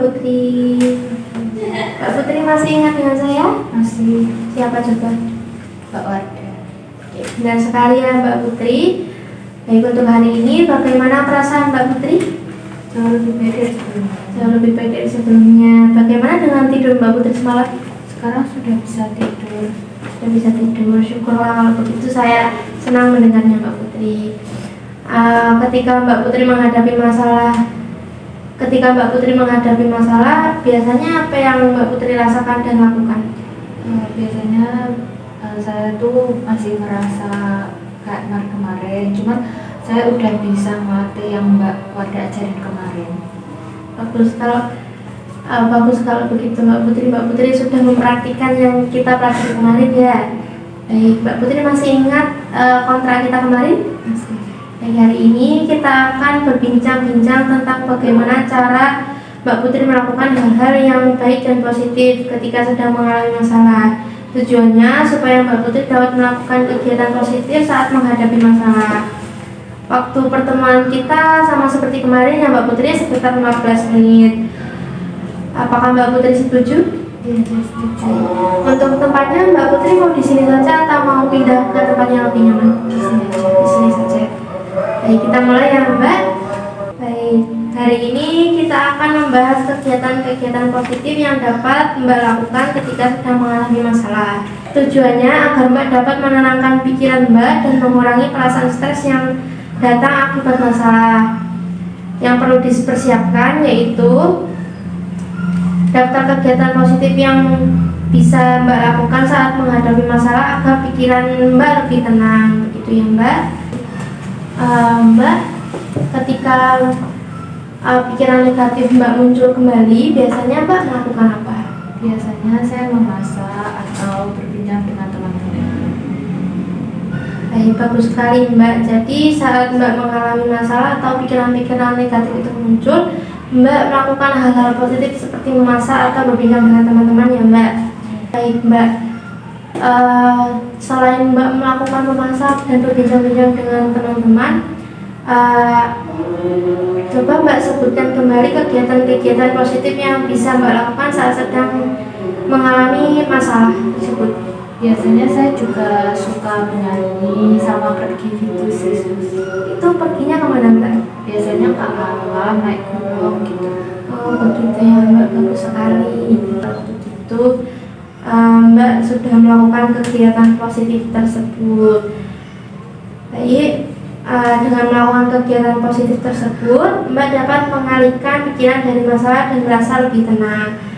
Putri. Mbak Putri masih ingat dengan saya? Masih. Siapa coba? Mbak Warda. Oke, benar sekali ya Mbak Putri. Baik, untuk hari ini bagaimana perasaan Mbak Putri? Jauh lebih baik dari sebelumnya. Jauh lebih baik dari sebelumnya. Bagaimana dengan tidur Mbak Putri semalam? Sekarang sudah bisa tidur. Sudah bisa tidur, syukurlah kalau begitu, saya senang mendengarnya Mbak Putri. Ketika Mbak Putri menghadapi masalah, biasanya apa yang Mbak Putri rasakan dan lakukan? Biasanya saya tuh masih merasa kayak kemarin, cuman saya udah bisa melatih yang Mbak Warda ajarin kemarin. Bagus kalau begitu Mbak Putri sudah mempraktikkan yang kita praktik kemarin ya. Baik, Mbak Putri masih ingat kontrak kita kemarin? Masih. Baik, hari ini kita akan berbincang-bincang tentang bagaimana cara Mbak Putri melakukan hal-hal yang baik dan positif ketika sedang mengalami masalah. Tujuannya supaya Mbak Putri dapat melakukan kegiatan positif saat menghadapi masalah. Waktu pertemuan kita sama seperti kemarin ya Mbak Putri, sekitar 15 menit. Apakah Mbak Putri setuju? Iya, saya setuju. Untuk tempatnya Mbak Putri mau di sini saja atau mau pindah ke tempat yang lebih nyaman? Di sini aja. Di sini saja. Baik, kita mulai ya Mbak. Baik, hari ini kita akan membahas kegiatan-kegiatan positif yang dapat Mbak lakukan ketika sedang mengalami masalah. Tujuannya agar Mbak dapat menenangkan pikiran Mbak dan mengurangi perasaan stres yang datang akibat masalah. Yang perlu dipersiapkan yaitu daftar kegiatan positif yang bisa Mbak lakukan saat menghadapi masalah agar pikiran Mbak lebih tenang, begitu ya Mbak. Mbak, ketika pikiran negatif Mbak muncul kembali, biasanya Mbak melakukan apa? Biasanya saya memasak atau berbincang dengan teman-teman. Baik, bagus sekali Mbak. Jadi saat Mbak mengalami masalah atau pikiran-pikiran negatif itu muncul, Mbak melakukan hal-hal positif seperti memasak atau berbincang dengan teman-teman ya Mbak. Baik Mbak, selain Mbak melakukan memasak dan berbincang-bincang dengan teman-teman, coba Mbak sebutkan kembali kegiatan-kegiatan positif yang bisa Mbak lakukan saat sedang mengalami masalah tersebut. Biasanya saya juga suka menyanyi sama pergi gitu sih. Itu perginya kemana Mbak? Biasanya ke alam, naik gunung gitu. Oh begitu ya Mbak, bagus sekali. Begitu, Mbak sudah melakukan kegiatan positif tersebut. Baik, dengan melakukan kegiatan positif tersebut, Mbak dapat mengalihkan pikiran dari masalah dan merasa lebih tenang.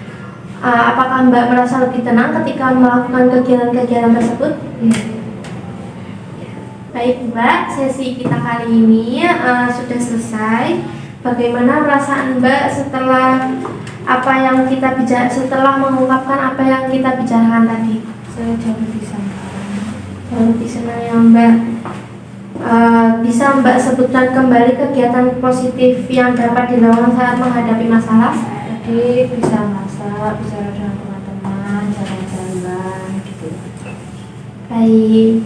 Apakah Mbak merasa lebih tenang ketika melakukan kegiatan-kegiatan tersebut? Iya. Baik Mbak, sesi kita kali ini sudah selesai. Bagaimana perasaan Mbak setelah setelah mengungkapkan apa yang kita bicarakan tadi? Saya jauh lebih senang. Jauh lebih senang ya Mbak. Bisa Mbak sebutkan kembali kegiatan positif yang dapat dilakukan saat menghadapi masalah? Jadi bisa masak, bicara dengan teman-teman, jalan-jalan gitu. Baik,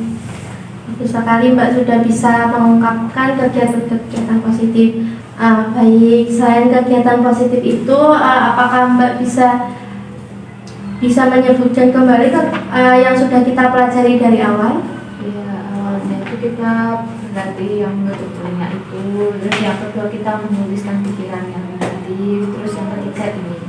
bagus sekali Mbak sudah bisa mengungkapkan kegiatan-kegiatan positif. Baik, selain kegiatan positif itu, apakah Mbak bisa menyebutkan kembali yang sudah kita pelajari dari awal? Iya, awalnya itu kita berarti yang betulnya itu, terus yang kedua kita menuliskan pikiran yang negatif, terus yang ketiga ini.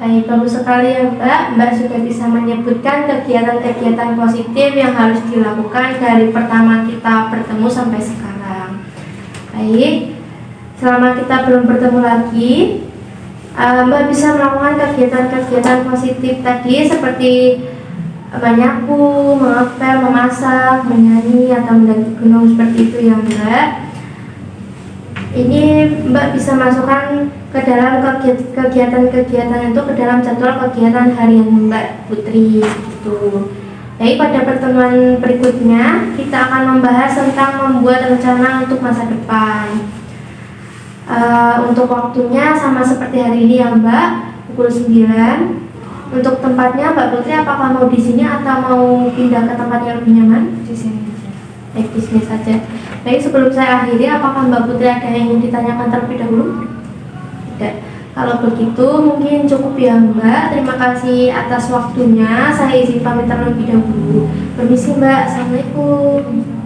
Baik, bagus sekali ya Mbak. Mbak sudah bisa menyebutkan kegiatan-kegiatan positif yang harus dilakukan dari pertama kita bertemu sampai sekarang. Baik, selama kita belum bertemu lagi, Mbak bisa melakukan kegiatan-kegiatan positif tadi seperti menyapu, mengepel, memasak, menyanyi, atau mendaki gunung seperti itu ya Mbak. Ini Mbak bisa masukkan ke dalam kegiatan-kegiatan itu ke dalam jadwal kegiatan harian Mbak Putri gitu. Jadi pada pertemuan berikutnya kita akan membahas tentang membuat rencana untuk masa depan. Untuk waktunya sama seperti hari ini ya Mbak, pukul 9. Untuk tempatnya Mbak Putri apakah mau di sini atau mau pindah ke tempat yang lebih nyaman? Di sini aja. Baik, di sini saja. Baik, sebelum saya akhiri, apakah Mbak Putri ada yang ingin ditanyakan terlebih dahulu? ada. Kalau begitu mungkin cukup ya Mbak. Terima kasih atas waktunya. Saya izin pamit terlebih dahulu. Permisi Mbak. Assalamualaikum.